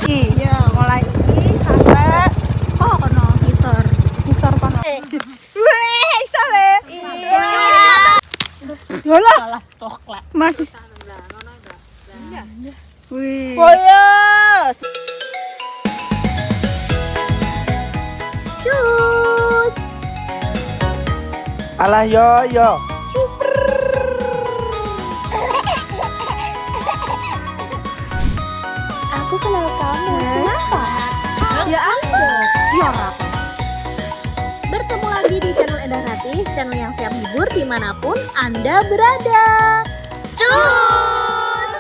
Iya, mulai ini sampai kono ngisor kono. Weh, iso le. Yolah. Salah coklat. Man. Wih. Boyos. Cus. Alah yo. Aku kenal kamu. Siapa? Ya ampun. Biora. Bertemu lagi di channel Endah Ratih, channel yang siap hibur dimanapun Anda berada. Cus.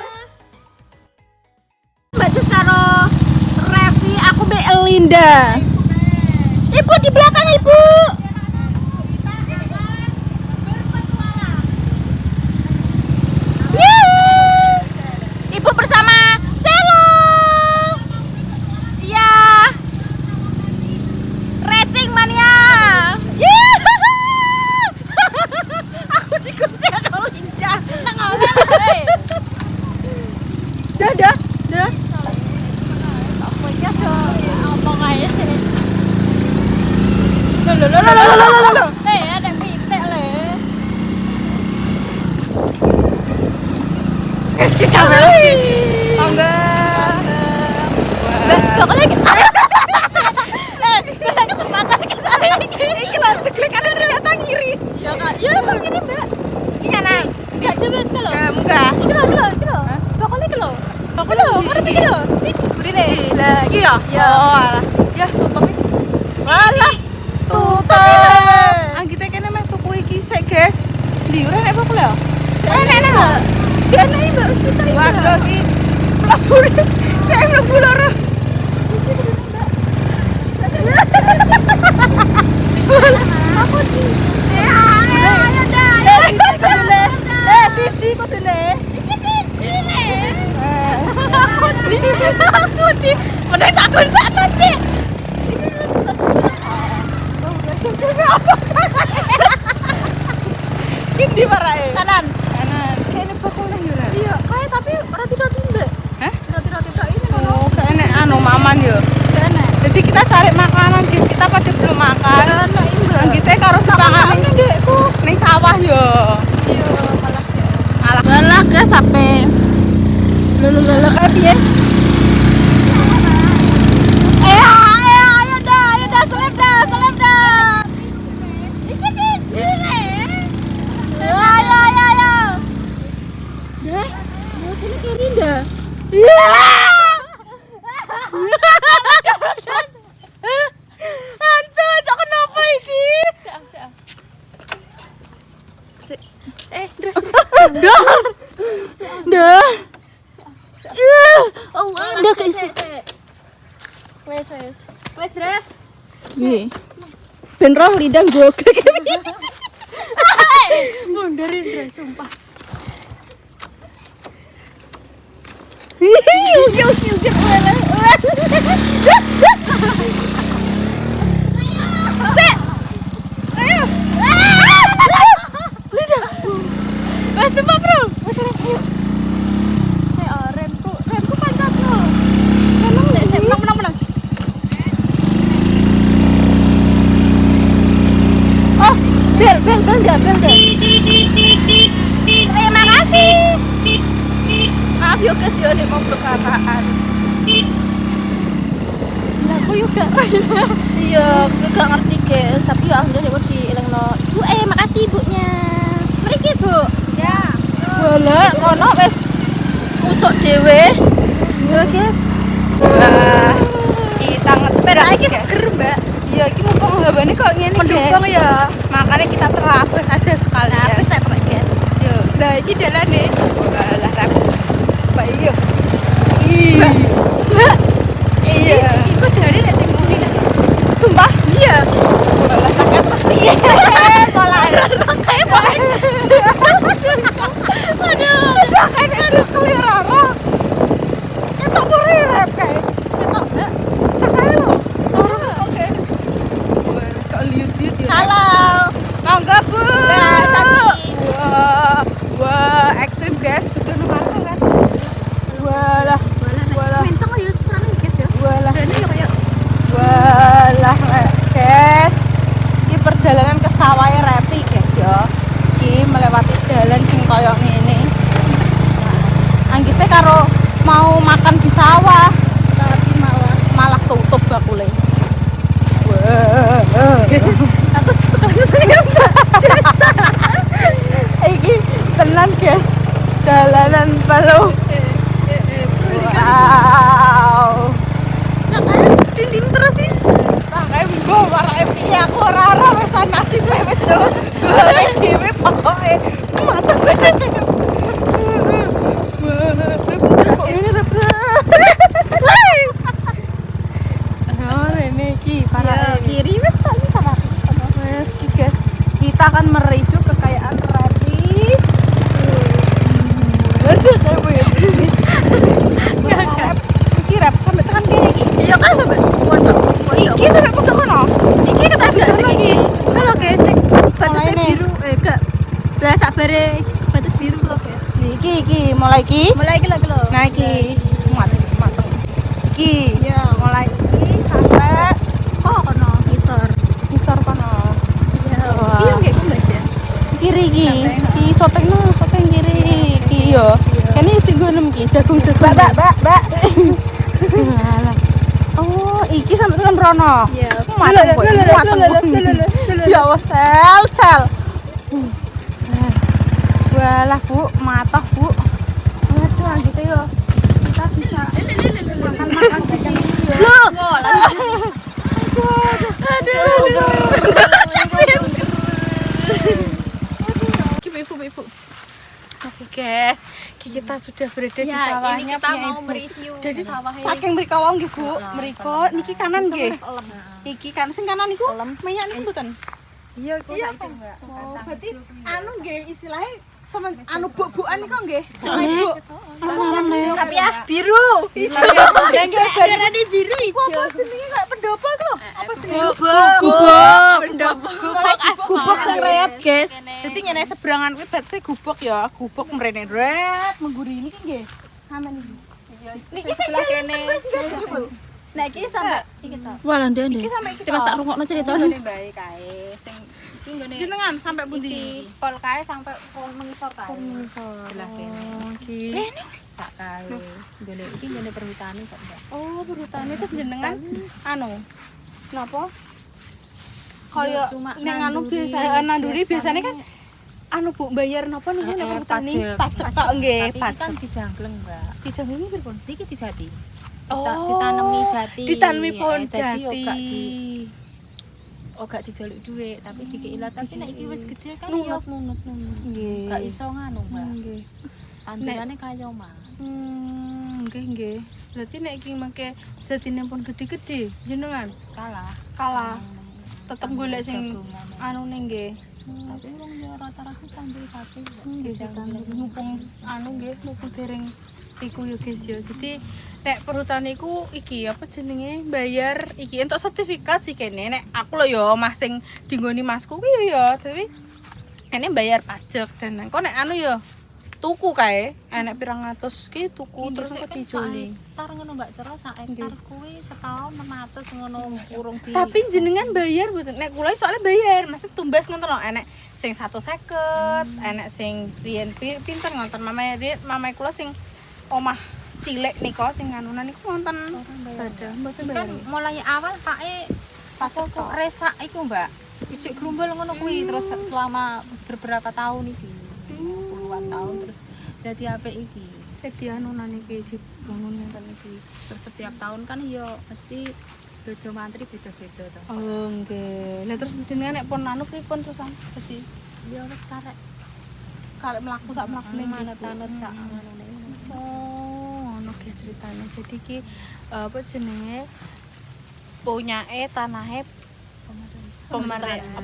Mbak Cus karo Revi, aku Mbak Elinda. Ibu di belakang, Ibu. Ibu bersama Selo. Iya. Racing mania. Aku dikunci sama Linda. Dah. Ngomong aja sih. Loh. Ada pitik le. Kita beli. Bangga. Kok lagi? Kesempatan kita lagi. Ini lanjut klik ada ternyata ngiri. Ya kak, ya emang gini mbak. Iya nang. Gak coba sekali. Muka. Iki lo. Pokoknya iki lo. Ngerti iki lo. Beri deh. Lah, iya. Ya. Oh, alah. Ya tutup. Walah. Tutup. Anggite kene meh tuku iki sik, guys. Ndi ora nek bakul ya? Enak mbak. Dia naik mbak. Kita ini. Waduh iki mlebu. Saya mlebu loro. Aku sih. Ayo dah. Siji kudune. Iki siji le. Aku di. Mana takut sakit sih. Ndi parae? Kanan. Kanan. Kene bakul nang yo. Iya, kayak tapi roti-roti mbak. Hah? Roti-roti mbak ini kan. Oh, gak enek anu maman yo. Gak enak. Jadi kita cari makanan, guys. Kita pada belum makan. Gak enak ini mbak. Anggite karo dipangan Ini dekku. ning sawah yo. Iya, malah ya. Alah guys sampai lulu kayak piye? Ayo dah, seleb dah. Iki cici le. Ayo. Deh, mau kini kiri dah. Iya. Hancur, cok kenapa iki? Dah. Allah, Udah keisi. Wes dress. Iya. Ben roh lidang gogrek. Mundurin dress sumpah. Ugi. Sek. Ayo. Wes tumpah, Bro. Wes ayo. Remku pancet lo. Menang deh, menang. Oh, bel. Terima kasih. Maaf yo guys yo nek mau berapaan. Lah aku juga. Iya, gak ngerti guys, tapi yo alhamdulillah di elengno. Ibu makasih ibunya. Mriki, Bu. Ya. Boleh, kono wis ucuk dhewe. Yo guys. Wah, kita ngeter Iki guys. seger, Mbak. Iya, iki mumpung hawane kok ngene Mendukung guys. ya. Makanya kita terapes aja sekalian. Apa saya pakai guys? Yo. Lah iki jalan nih. Lah rapi. Mbak iya. Mbak. Iya. Iku dari nek sing muni nek. Sumpah? Iya. Lah cakap terus piye? Pola. Kayak pola. Aduh. Cakap itu kelirara. Ketok puri rep kae. Ketok, Mbak. Cakap lho. Oke. Kok liut-liut ya. Halo. Mangga, Bu. Nah, Sati. Wah, guys, dudu nang kan. Walah. Mencong ya sekarang guys ya. Walah. Ini ya. Walah, guys. Ini perjalanan ke sawah Repi, guys ya. Iki melewati jalan sing koyo ngene. Anggite karo mau makan di sawah, Tapi malah tutup bakule. Wah. Iki tenan, guys. Jalanan Palu. Wow. Tim terus sih. Kayak gue marah piye aku ora wis nasib wis tuh. Gue dhewe pokoke mata gue sing. Kok ini ini iki para kiri wes tak bisa tapi. wes iki guys. Kita akan mereview kekayaan Repi. Iki rap sampai tekan kiri iki. Iya kan sampai pojok. Iki sampai pojok kono. Iki ketabrak sing iki. Kalau guys, sing batasnya ini. biru enggak. Lah sabare batas biru lho guys. Iki mulai iki. Mulai iki lho iki lho. Nah iki mateng. Iki Ya, mulai iki sampai oh kono ngisor. ngisor kono. Ya. Wah. Iya nggih ku Mbak. Kiri iki. Iki soteng kiri iki yo. Kene sing gonem iki jagung-jagung. Mbak. Alah. Oh, iki sampai tekan rono. Iya. Mateng kok. Ya Allah, sel. Walah, Bu, mata, Bu. Waduh, gitu yo. Kita bisa makan-makan di sini. Loh. Ibu. Oke guys, kita sudah berada di sawahnya kita punya mau ibu. mereview Jadi sawah ini. saking mriko wong nggih Bu, mriko niki kanan nggih. Iki kan sing kanan niku minyak niku mboten. Iya, iku Iya, saiki, Mbak. Oh, berarti anu nggih istilahnya sama anu buk-bukan niku nggih. Bu. Tapi ya biru. Hijau. Ya nggih Karena di biru Apa hijau. jenenge kayak pendopo iku lho? Apa jenenge? Gubuk. Gubuk sing reyet, guys. Dadi ngene seberangan kuwi betse gubuk ya, gubuk mrene ret mengguri niki nggih. Aman iki. Niki sebelah kene. Nah, iki sampai iki to. Wah, ndek. Iki sampe iki. Coba tak rungokno ceritane. Ngene bae kae sing iki nggone Jenengan sampai pundi? iki pol kae sampai mengisor kae. Sebelah kene. Iki. Sak kae. Nggone iki nggone perhutani kok, Mbak. Oh, perhutani itu jenengan anu. Napa? Kaya cuma nang anu nanduri, biasa nanduri biasanya kan anu Bu bayar napa niku nek perhutani? Pajak tok nggih, Tapi iki kan pajak. dijangkleng, Mbak. Dijangkeli pripun? Iki dijati. Oh, Ditanemi jati. Ditanemi pohon Dadi jati. gak dijaluk dhuwit, tapi dikeilat. Tapi nek iki wis gede kan Nunut. yo nunut. Nggih. Gak iso nganu, Mbak. Nggih. Tandurane kaya omah. Nggih. Berarti nek iki mangke jatine pun gede-gede jenengan Kalah. tetep golek sing anune nggih. Tapi wong yo rata-rata tandur pati. Nggih ditandur mumpung anu nggih mumpung dereng iku ya guys ya. Jadi nek perhutani iku iki apa jenenge bayar iki entuk sertifikat sih kene nek aku lho ya Mas sing dinggoni Masku kuwi ya tapi ini bayar pajak dan kok nek anu ya tuku kae enek pirang atus ki tuku terus kok dijoli. Hektar ngono Mbak Cero sak hektar kuwi setahun 600 ngono urung di. Tapi jenengan bayar mboten nek kula soalnya bayar mesti tumbas ngoten lho enek sing 150 enek sing riyen pinten ngoten mamae kula sing omah cilik nika sing anunan niku wonten ada mboten bayar. Kan mulai awal pake Pajak kok resak iku Mbak. Ijik grumbel ngono kuwi terus selama beberapa tahun iki. Puluhan tahun terus dadi apik iki. Dadi anunan iki dibangun ngeten iki. Terus setiap tahun kan yo mesti beda mantri beda-beda to. Oh nggih. Lah terus jenengan nek pun anu pripun terus dadi Ya wis karek kalek mlaku sak mlakune manut-manut sak nganune. Oh, ono ge ceritanya. Jadi ki apa jenenge punyae tanahe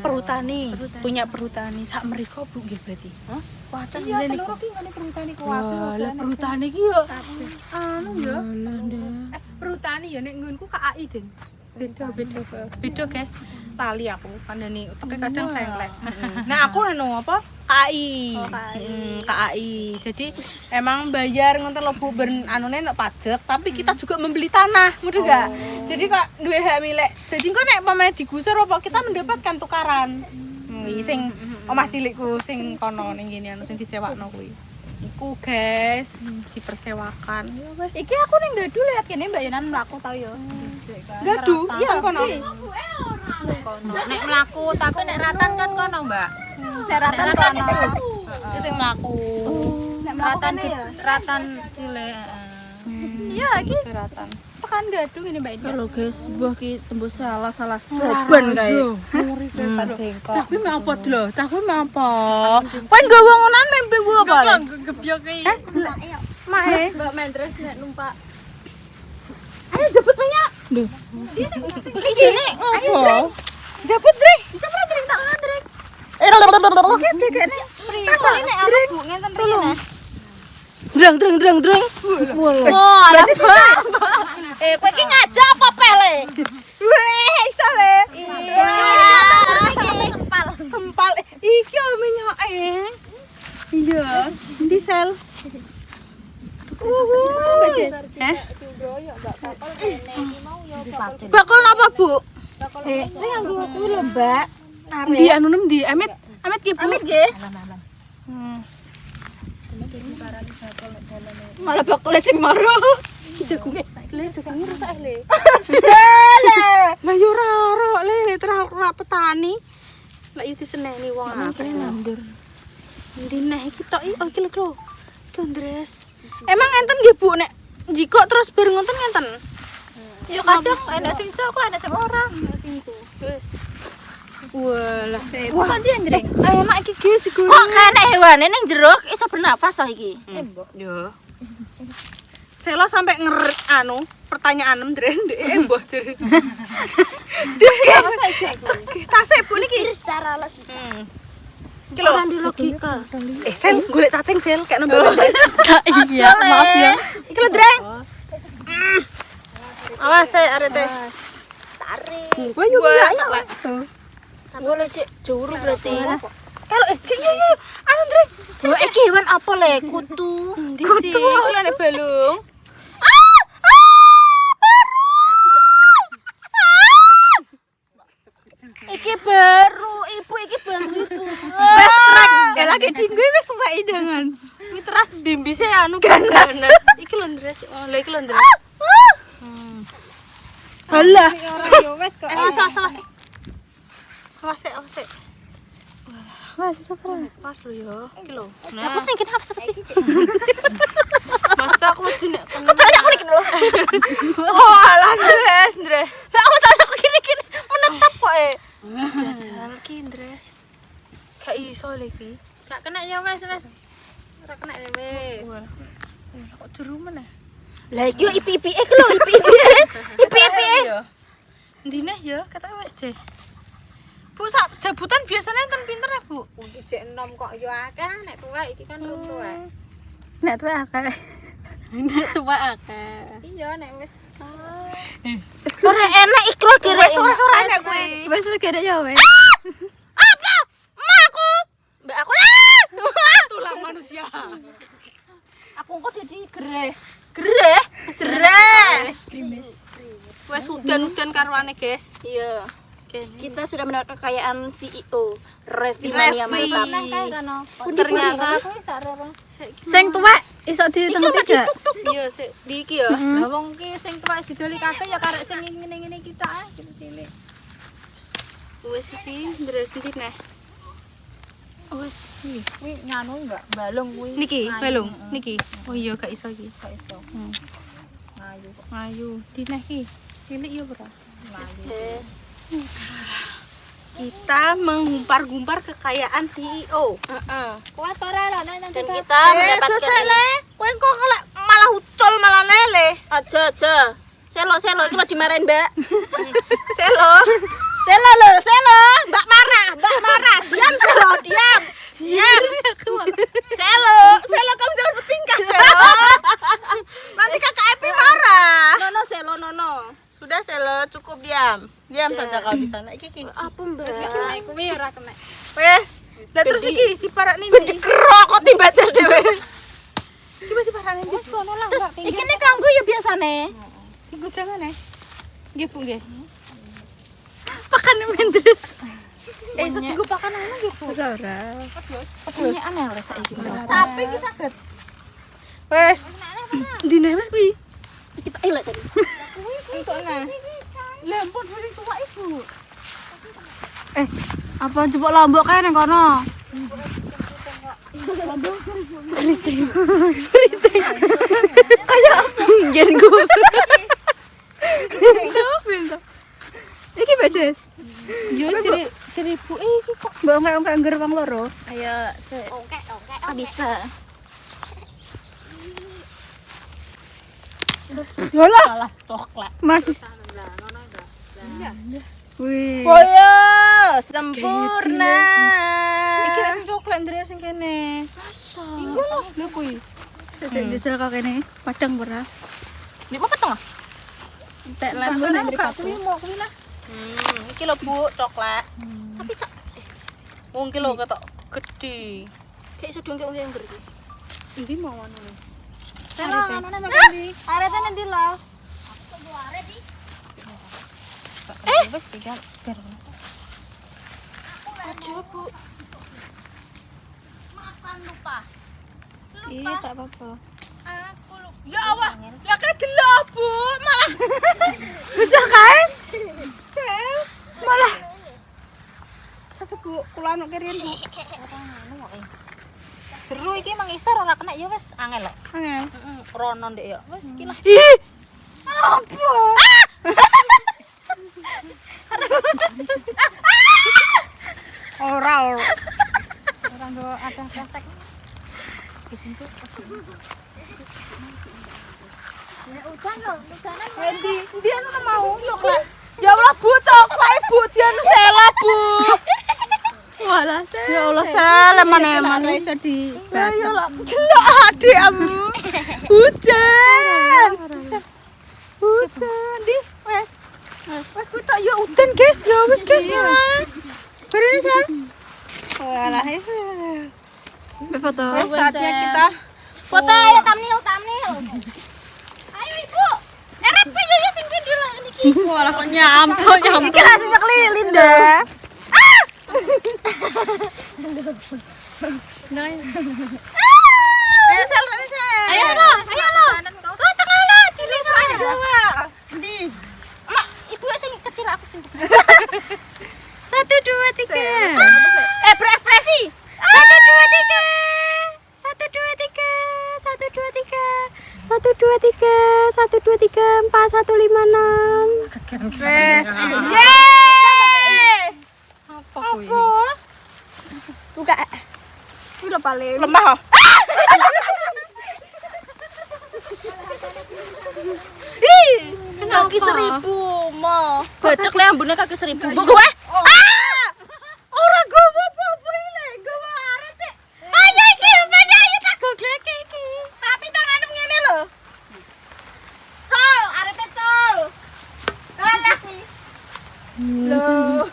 perhutani. Punya perhutani sak mriko Bu nggih berarti. Hah? Wadah Iya ngene seluruh niku. ki ngene perhutani ku Wah, lah perhutani ki yo anu ya. Perhutani ya nek nggonku KAI, Ding. Beda guys. lali aku kandani uteke kadang sengklek. Nah aku anu apa KAI. KAI. Jadi emang bayar ngoten lho Bu ben anune entuk pajak tapi kita juga membeli tanah, mudah enggak? Jadi kok duwe hak milik. Jadi kok nek pamane digusur apa kita mendapatkan tukaran. Sing omah cilikku sing kono ning kene anu sing disewakno kuwi. Iku guys, dipersewakan. Ya wis. Iki aku ning Gadu lihat kene Mbak Yonan mlaku tau ya. Gadu, iya kono. Nek mlaku tapi nek ratan kan kono, Mbak. Nek ratan kono. Iki sing mlaku. Nek ratan ratan cilik. Iya, iki Ratan. Tekan Gadu ngene Mbak Ida. kalau guys, buah ki tembus salah roban kae. Cah kuwi mau apa lho? Cah kuwi mau apa? Kowe nggawa ngonan mimpi ku apa lho? Gebyok iki. Mae. Mbak Mendres nek numpak. Ayo jemput minyak. Lho. Iki jene ngopo? Jemput, Dre. Bisa ora drink tak drink. Oke, begene. Tasane nek ana Bu ngenten rene. Dreng. Wah, berarti kowe iki ngajak apa pele? Weh, iso le. Sempal. Iki minyak Iya, di sel. Bakul apa, Bu? Ini nganggo kuwi lho, Mbak. Di anu nem di Amit ki, Bu. Amit nggih. Malah bakul sing maro. Jagunge rusak le. Lah yo ora le, ora petani. Lah yo diseneni wong akeh nandur. Ndi neh iki tok iki lho. Gondres. Emang enten nggih Bu nek jikok terus bareng ngoten ngenten? Yo kadang ada sing coklat, ada sing ora. Wis. Walah. Wah, ndi ndreng? Enak iki guys iku. Kok kene hewane ning jero iso bernafas ah iki. Yo. Selo sampai pertanyaan Dre, ndek mbah jere. Tasik Bu iki Secara logika. Iki lho. Di logika. Sel golek cacing sel kayak nomor Dre. Iya, maaf ya. Iki lho Dre. Awas saya arete. Tarik. Wah, ya. Boleh cek juru berarti. Kalau Cik yo. Anu Dre. Oh, iki hewan apa le? Kutu. Kutu iki lho nek balung. Iki baru, Ibu iki baru Ibu. Wes krek. Lagi dinggo wis suwe idangan. Iki teras bimbise anu ganas. Iki lho Dre. Oh, lha iki lho Dre. Halah. Yo wes kok. Awas. Awas. Mas, sapra. Pas lho ya. Iki lho. Hapus ning kene hapus sih. Mas aku mesti nek Kecil aku ning kene lho. Oh, alah Dres. Lah aku sak aku kene menetap kok Jajal ki Dres. Gak iso lho iki. Gak kena ya wes. Ora kena wes. Kok jero meneh? Lah iki yo ipi-ipi ku lho, ipi-ipi. Ipi-ipi. Ndine ya, katanya wis deh. Bu, sak jabutan biasanya enten pinter ya, Bu? Iki jek enom kok yo akeh nek tuwek iki kan rung tuwek. Nek tuwe akeh. Nek tuwe akeh. Iya nek wis. Ora enak iki lho kira Sore-sore nek kuwi. Wis kene ya wis. Apa? Emakku. Mbak aku lah. Tulang manusia. Aku kok jadi gereh. Gereh. Wes udan-udan karuane, guys. Iya. Kene. Kita sudah mendapat kekayaan CEO Revi Mania Mantap. Ternyata Aku wis ora. Sing tuwek iso ditemu tidak? iya sik di iki ya. Lah wong ki sing tuwek didoli kabeh ya karek sing ngene-ngene iki tok ah cilik. Wes iki Dres ndi neh. Wis kuwi nyanu enggak balung kuwi. Niki, balung. Niki. Oh iya gak iso iki. Gak iso. Ayo kok Ayo, di neh iki. Cilik ya, Bro. Yes. Kita menggumpar-gumpar kekayaan CEO. Heeh. kuat ora lah nang Dan kita mendapatkan Kowe kok malah ucul malah lele. aja. Selo iki lho dimarahin, Mbak. Selo. Selo. Mbak marah. Diam Selo, diam. Selo kamu jangan bertingkah, Selo. Nanti Kakak Epi marah. Nono Selo, nono. Sudah Selo, cukup diam. Diam saja kau di sana. Iki. Apa ora kena. Wes. Lah terus iki diparakne ndi? Kerokot dibaca dhewe. Iki diparakne ndi? Wis kono lah Terus Mbak, pinggir. iki nek kanggo ya biasane. Iku jangan Nggih Bu nggih. Pakane mendres. Iso dienggo pakan ngono nggih Bu. Ora. Punya aneh oleh saiki. Tapi iki saged. Wes. Ndine wis kuwi. Kita elek tadi. Entuk nah. Lah ampun paling tua Ibu. Apa jupuk lombok kae nang kono? Jen gue. Iki bajes. Yo ciri Bu iki kok Mbok engke ngger wong loro. Ayo, bisa. Yolah. Alah coklat. Mas. Boyo sempurna. Iki sing coklat ndre sing kene. Masa? Iya lho, lho kuwi. Diesel kok kene padang ora. Nek apa tengah? Tek lan Rasane gak kuwi mau kuwi lah. Iki lho Bu, coklat. Tapi sak Wong iki lho ketok gede. kayak sedung kayak yang berarti. Endi mau anu? Sela anune mek ndi? Arete ndi lho? Wis tiga ber. Aja, Bu. Makan lupa. Iya tak apa-apa. Aku lupa. Ya Allah, lah kae delok Bu, malah bisa kae. Sel, malah. Tapi Bu, kula anu kirian Bu. Jeru iki mangisor ora kena ya wis angel lho. Angel. Rono ndek ya. Wis iki lah. Ih. Apa? Ora. Ora nggo ada praktek. Dia anu mau coklat. Ya Allah Bu, coklat Bu, dia anu sela Bu. Walah, Ya Allah sela mana-mana. Iso di Ya Allah, delok adek hujan. Hujan di wes. Wes ku tak yo udan guys, ya wes guys. Beri sel. Walah wes. Foto. Wes saatnya kita Foto ayo thumbnail. Ayo Ibu. RP yo ya sing video lah niki. Walah kok nyampo. Iki langsung nyeklilin dah. Ayo sel, sel. Ayo lo. Oh, tengah lo, cilik aja. Ndi? Mak, Ibu sing kecil aku sing besar. 1 2 3. Berekspresi. 1 2 3. 1 2 3. 1 2 3. 1 2 3. 4 1 5 6. Wes. Yeay. apa kuwi? Apa? Buka. Udah paling lemah. Ih, kaki 1000 mah. Badek le ambune kaki 1000. Mbok kowe? Ora gowo apa-apa iki, gowo arete. Ayo iki beda ayo tak gogleke iki. Tapi tanganmu ngene lho. Col, arete col. Alah iki. Loh.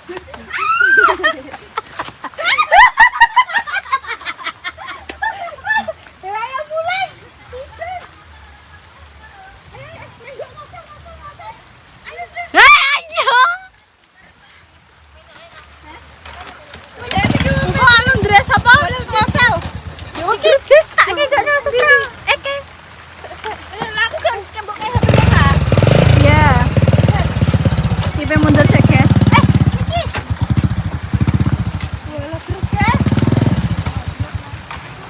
Ayo mulai. Ayo. Kok anu dress apa? Ngosel. Ya wis guys. Tak gak masuk ke. Eke. Aku kan kembok kayak HP lah. Ya. Tipe mundur sik, guys. Iki. Walah terus guys.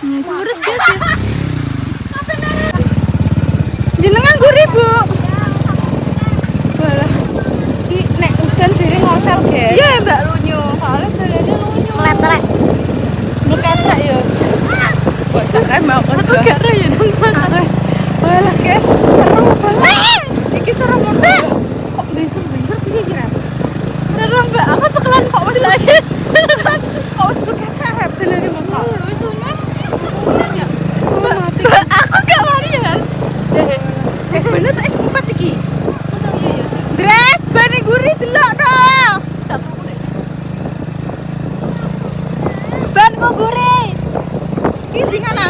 Lurus guys. Jenengan guri, Bu. Walah. Ki nek udan jere ngosel, guys. Iya, Mbak Lunyo. Soale dalane lunyo. Kletrek. Lu ketrek ya. Kok sampe mau kok. Aku gak ro ya nang sana. Guys. Walah, guys. Seru banget. Iki cara mundur. Kok bensin piye kira? Bener Mbak, aku cekelan kok wis lah guys. Kan kok wis ketrek dalane mosok. Wis lunyo. Mati. Aku gak larian. Bener tak empat iki. Dress bani guri delok dong. Di kanan.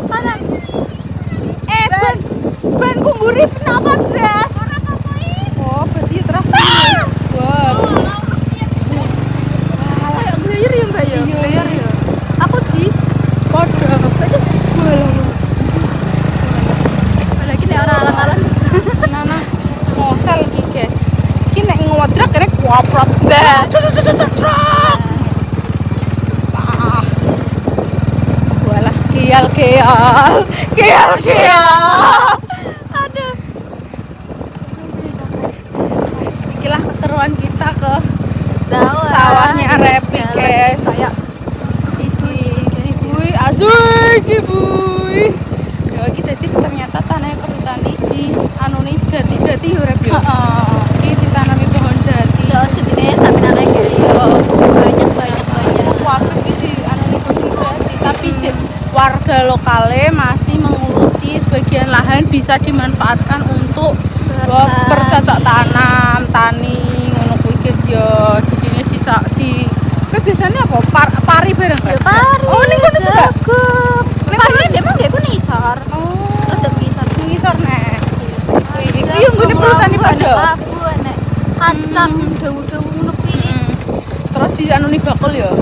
Kanan. Ban kumburi kenapa gas? Oh, berarti terus. Wah. Kayak player ya Mbak ya? Player ya. Aku di Podo. lagi nek ora alang-alang. Nana ngosel iki, guys. Iki nek ngewodrak kene kuaprot. Bah. Ah. Walah, kial. Aduh. Guys, ikilah keseruan kita ke sawahnya Repi, guys. Kayak Cibuy, asik Cibuy. Ya iki dadi ternyata tanah perhutani di anu ni jati yo Rep yo. heeh. Iki ditanami pohon jati. Ya jadine sampe nang guys. Banyak. Waktu iki di anu ni pohon jati, tapi warga lokale masih mengurusi sebagian lahan bisa dimanfaatkan untuk bercocok tanam, tani ngono kuwi guys yo. Jijine di kowe biasanya apa? Pari bareng. Ya pari. Oh, ning kono juga. Jagung. Pari demang nggih pun isor. Oh, Rada isor. ngisor nek. Iki yo nggone perutane padha. Labu nek kacang dawu-dawu ngono kuwi. Terus di anu ni bakul ya.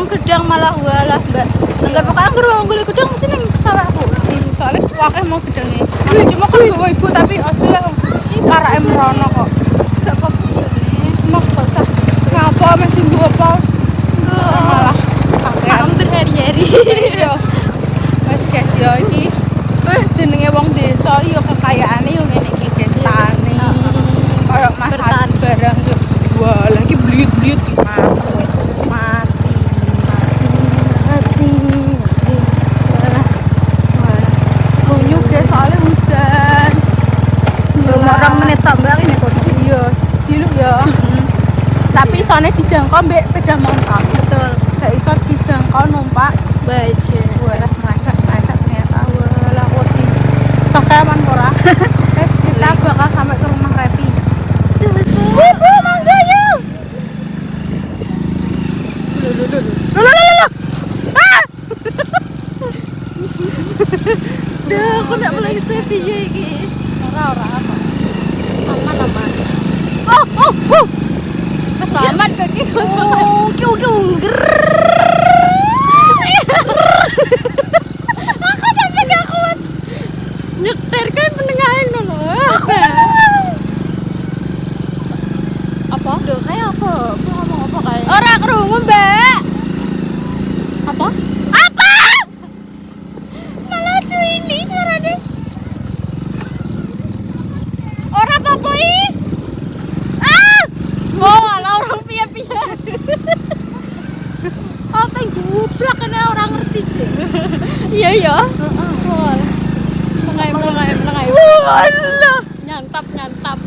Gedang malah walah Mbak. Enggak pokoknya anggur wong golek gedang mesti ning sawahku. Soalnya wakeh mau gedenge. Cuma kan bawa ibu tapi aja lah. Karake merono kok. Gak apa-apa jane. Mau gak usah. Ngapa meh tunggu apa? Malah kakean. Hampir hari-hari. Yo. Wes guys yo iki jenenge wong desa yo kekayaane yo ngene iki guys tani. Kayak masak barang yo. Wah, lagi bliut-bliut iki mati. Bunyu guys soalnya hujan. Orang menit tambah ini kok. Iya, diluk ya. Tapi soalnya dijangkau mbek sepeda motor. Betul. Gak iso dijangkau numpak Baje. walah meleset ternyata walah wedi. Sampai aman ora? Guys, kita bakal sampai ke rumah Repi. Ibu mangga yuk. Loh. Ah! Dah, aku nak mulai save iki. Ora apa. Aman. Oh. Mas aman kaki kok. Aku sampai gak kuat. Nyetir kan penengahan dulu. Apa? Duh, kayak apa? Aku ngomong apa kayak? Ora krungu, Mbak. Apa? Malah ini suaranya. Ora apa-apa ih. Malah orang piye-piye. Aku gublak kene orang ngerti sih. Iya. Heeh. Mengai. Walah. Nyantap.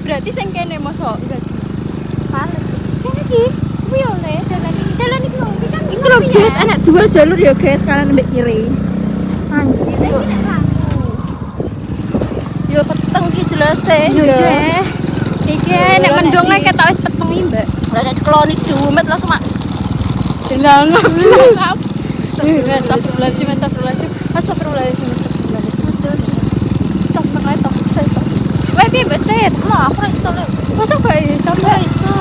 Berarti sing kene mosok berarti. Paling. Kene iki kuwi oleh jalan iki lho. Iki kan iki lho guys, enak dua jalur ya guys, kanan mbek kiri. Anjir. Iki nek lampu. Yo peteng iki jelas e. Yo jeh. Iki nek mendonge ketok wis peteng iki, Mbak. Lah nek dikeloni dumet langsung mak Jenangap. Astagfirullahaladzim. Weh, piye Mbak Stet? Lah, aku ora iso lho. Masa gak iso, Mbak? Iso.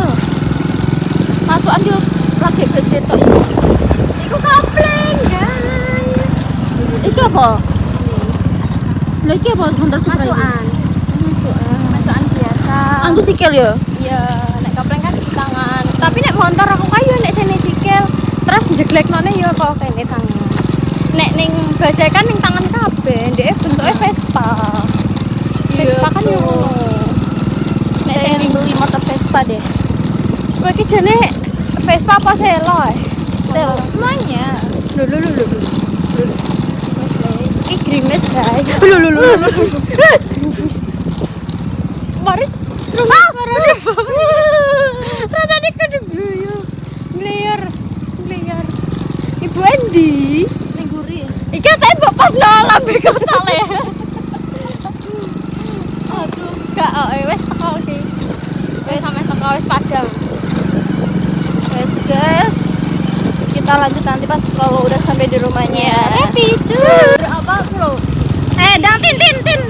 Masukan yo lagi budget tok. Iku komplain, guys. Iki apa? Lah iki apa motor Supra iki? Masukan biasa. Anggo sikil yo. Iya, nek komplain kan di tangan. Tapi nek motor aku kayu nek sene sikil, terus njegleknone yo kok kene tangan. Nek ning bajai kan ning tangan kabeh, ndek bentuke Vespa. Vespa kan yo. Nek Nek sing beli motor Vespa deh. kowe iki jane Vespa apa Selo? Stel semuanya. Lho. Wes le. Iki grimes guys. Lho. Mari. Rasane kedebuyo. Ngeliar. Ibu Endi. Ning guri. Iki katanya bapak lambe kotole. Aduh, gak wes teko iki. Wes sampe teko wes padang. Guys. kita lanjut nanti pas kalau udah sampai di rumahnya Iya. Revi. Cur. Apa aku lo? Dan tin